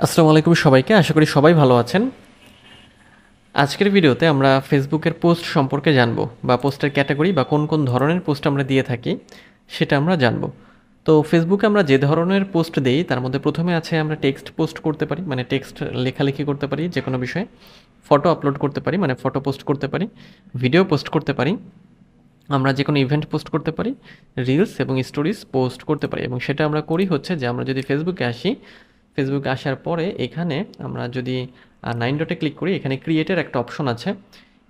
আসসালামু আলাইকুম সবাইকে, আশা করি সবাই ভালো আছেন। আজকের ভিডিওতে আমরা ফেসবুকের পোস্ট সম্পর্কে জানবো, বা পোস্টের ক্যাটাগরি বা কোন কোন ধরনের পোস্ট আমরা দিয়ে থাকি সেটা আমরা জানবো। তো ফেসবুকে আমরা যে ধরনের পোস্ট দেই তার মধ্যে প্রথমে আছে আমরা টেক্সট পোস্ট করতে পারি, মানে টেক্সট লেখালেখি করতে পারি যে কোনো বিষয়ে। ফটো আপলোড করতে পারি, মানে ফটো পোস্ট করতে পারি। ভিডিও পোস্ট করতে পারি। আমরা যে কোনো ইভেন্ট পোস্ট করতে পারি। রিলস এবং স্টোরিজ পোস্ট করতে পারি, এবং সেটা আমরা করি হচ্ছে যে আমরা যদি ফেসবুকে আসি, ফেসবুকে আসার পরে এখানে আমরা যদি 9 ডটে ক্লিক করি, এখানে ক্রিয়েটের একটা অপশন আছে,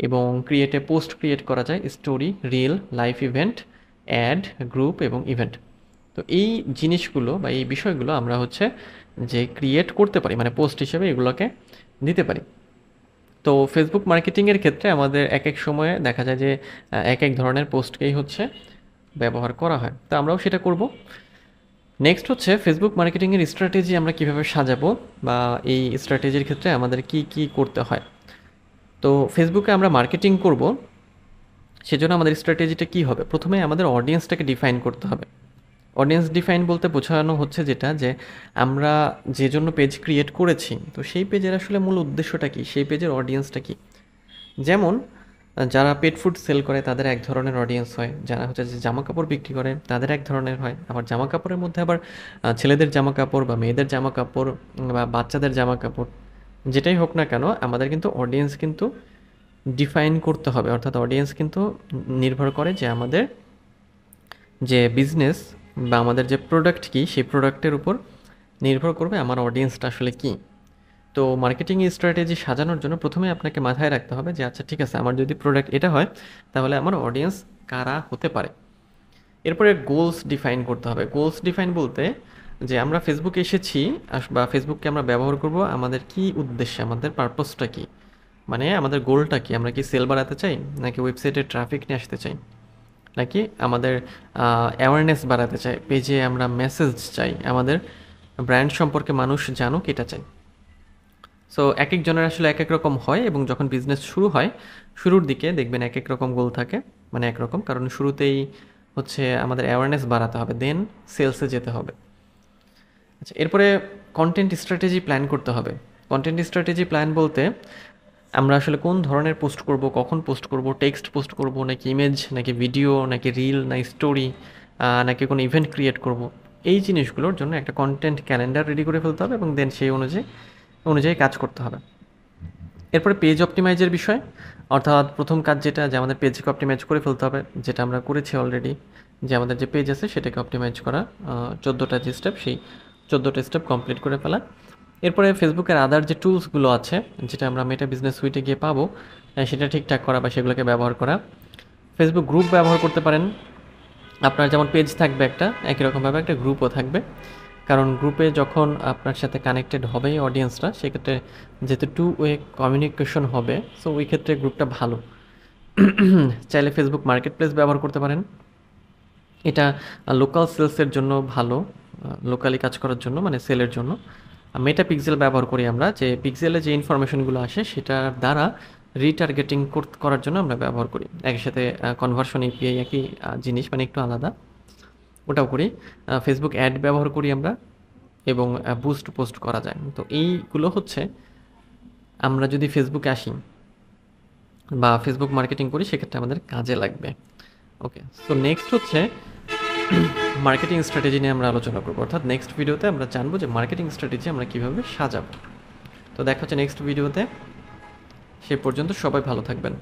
এবং ক্রিয়েটে পোস্ট ক্রিয়েট করা যায়, story, reel, live event, ad, group এবং ইভেন্ট। তো এই জিনিসগুলো বা এই বিষয়গুলো আমরা হচ্ছে যে ক্রিয়েট করতে পারি, মানে পোস্ট হিসেবে এগুলোকে দিতে পারি। তো ফেসবুক মার্কেটিংয়ের ক্ষেত্রে আমাদের এক এক সময়ে দেখা যায় যে এক এক ধরনের পোস্টকেই হচ্ছে ব্যবহার করা হয়, তো আমরাও সেটা করব। নেক্সট হচ্ছে ফেসবুক মার্কেটিংয়ের স্ট্র্যাটেজি আমরা কিভাবে সাজাবো, বা এই স্ট্র্যাটেজির ক্ষেত্রে আমাদের কি কি করতে হয়। তো ফেসবুকে আমরা মার্কেটিং করব, সেজন্য আমাদের স্ট্র্যাটেজিটা কি হবে? প্রথমে আমাদের অডিয়েন্সটাকে ডিফাইন করতে হবে। অডিয়েন্স ডিফাইন বলতে বোঝানো হচ্ছে যেটা, যে আমরা যে জন্য পেজ ক্রিয়েট করেছি, তো সেই পেজের আসলে মূল উদ্দেশ্যটা কি, সেই পেজের অডিয়েন্সটা কি। যেমন যারা পেট ফুড সেল করে তাদের এক ধরনের অডিয়েন্স হয়, যারা হচ্ছে যে জামা কাপড় বিক্রি করে তাদের এক ধরনের হয়, আবার জামা কাপড়ের মধ্যে আবার ছেলেদের জামা কাপড় বা মেয়েদের জামা কাপড় বা বাচ্চাদের জামা কাপড়, যেটাই হোক না কেন আমাদের কিন্তু অডিয়েন্স কিন্তু ডিফাইন করতে হবে। অর্থাৎ অডিয়েন্স কিন্তু নির্ভর করে যে আমাদের যে বিজনেস বা আমাদের যে প্রোডাক্ট কী, সেই প্রোডাক্টের উপর নির্ভর করবে আমার অডিয়েন্সটা আসলে কী। তো মার্কেটিং স্ট্র্যাটেজি সাজানোর জন্য প্রথমে আপনাকে মাথায় রাখতে হবে যে আচ্ছা ঠিক আছে, আমার যদি প্রোডাক্ট এটা হয় তাহলে আমার অডিয়েন্স কারা হতে পারে। এরপরে গোলস ডিফাইন করতে হবে। গোলস ডিফাইন বলতে যে আমরা ফেসবুকে এসেছি বা ফেসবুককে আমরা ব্যবহার করব আমাদের কি উদ্দেশ্যে, আমাদের পারপাসটা কি, মানে আমাদের গোলটা কি। আমরা কি সেল বাড়াতে চাই, নাকি ওয়েবসাইটে ট্রাফিক নিয়ে আসতে চাই, নাকি আমাদের অ্যাওয়ারনেস বাড়াতে চাই, পেজে আমরা মেসেজ চাই, আমাদের ব্র্যান্ড সম্পর্কে মানুষ জানুক এটা চাই। সো এক একজনের আসলে এক এক রকম হয়, এবং যখন বিজনেস শুরু হয় শুরুর দিকে দেখবেন এক এক রকম গোল থাকে, মানে একরকম, কারণ শুরুতেই হচ্ছে আমাদের অ্যাওয়ারনেস বাড়াতে হবে, দেন সেলসে যেতে হবে। আচ্ছা, এরপরে কন্টেন্ট স্ট্র্যাটেজি প্ল্যান করতে হবে। কন্টেন্ট স্ট্র্যাটেজি প্ল্যান বলতে আমরা আসলে কোন ধরনের পোস্ট করব, কখন পোস্ট করব, টেক্সট পোস্ট করব নাকি ইমেজ নাকি ভিডিও নাকি রিল না স্টোরি, নাকি কোনো ইভেন্ট ক্রিয়েট করব, এই জিনিসগুলোর জন্য একটা কন্টেন্ট ক্যালেন্ডার রেডি করে ফেলতে হবে, এবং দেন সেই অনুযায়ী অনুযায়ী কাজ করতে হবে। এরপরে পেজ অপটিমাইজের বিষয়, অর্থাৎ প্রথম কাজ যেটা, যে আমাদের পেজকে অপটিমাইজ করে ফেলতে হবে, যেটা আমরা করেছি অলরেডি, যে আমাদের যে পেজ আছে সেটাকে অপটিমাইজ করা, 14টা যে স্টেপ, সেই 14টা স্টেপ কমপ্লিট করে ফেলা। এরপরে ফেসবুকের আদার যে টুলসগুলো আছে, যেটা আমরা মেটা বিজনেস সুইটে গিয়ে পাবো, সেটা ঠিকঠাক করা বা সেগুলোকে ব্যবহার করা। ফেসবুক গ্রুপ ব্যবহার করতে পারেন। আপনার যেমন পেজ থাকবে একটা, একই রকমভাবে একটা গ্রুপও থাকবে, কারণ গ্রুপে যখন আপনার সাথে কানেক্টেড হবে অডিয়েন্সরা, সেক্ষেত্রে যেহেতু টু ওয়ে কমিউনিকেশন হবে, সো ওই ক্ষেত্রে গ্রুপটা ভালো। চাইলে ফেসবুক মার্কেট প্লেস ব্যবহার করতে পারেন। এটা লোকাল সেলসের জন্য ভালো, লোকালি কাজ করার জন্য, মানে সেলের জন্য। মেটা পিক্সেল ব্যবহার করি আমরা, যে পিক্সেলে যে ইনফরমেশনগুলো আসে সেটার দ্বারা রিটার্গেটিং করার জন্য আমরা ব্যবহার করি। একই সাথে কনভার্সন এপিআই একই জিনিস, মানে একটু আলাদা, ওটাও করি। ফেসবুক অ্যাড ব্যবহার করি আমরা, এবং বুস্ট পোস্ট করা যায়। তো এইগুলো হচ্ছে আমরা যদি ফেসবুকে আসি বা ফেসবুক মার্কেটিং করি সেক্ষেত্রে আমাদের কাজে লাগবে। ওকে, সো নেক্সট হচ্ছে মার্কেটিং স্ট্র্যাটেজি নিয়ে আমরা আলোচনা করবো, অর্থাৎ নেক্সট ভিডিওতে আমরা জানবো যে মার্কেটিং স্ট্র্যাটেজি আমরা কীভাবে সাজাবো। তো দেখা হচ্ছে নেক্সট ভিডিওতে, সে পর্যন্ত সবাই ভালো থাকবেন।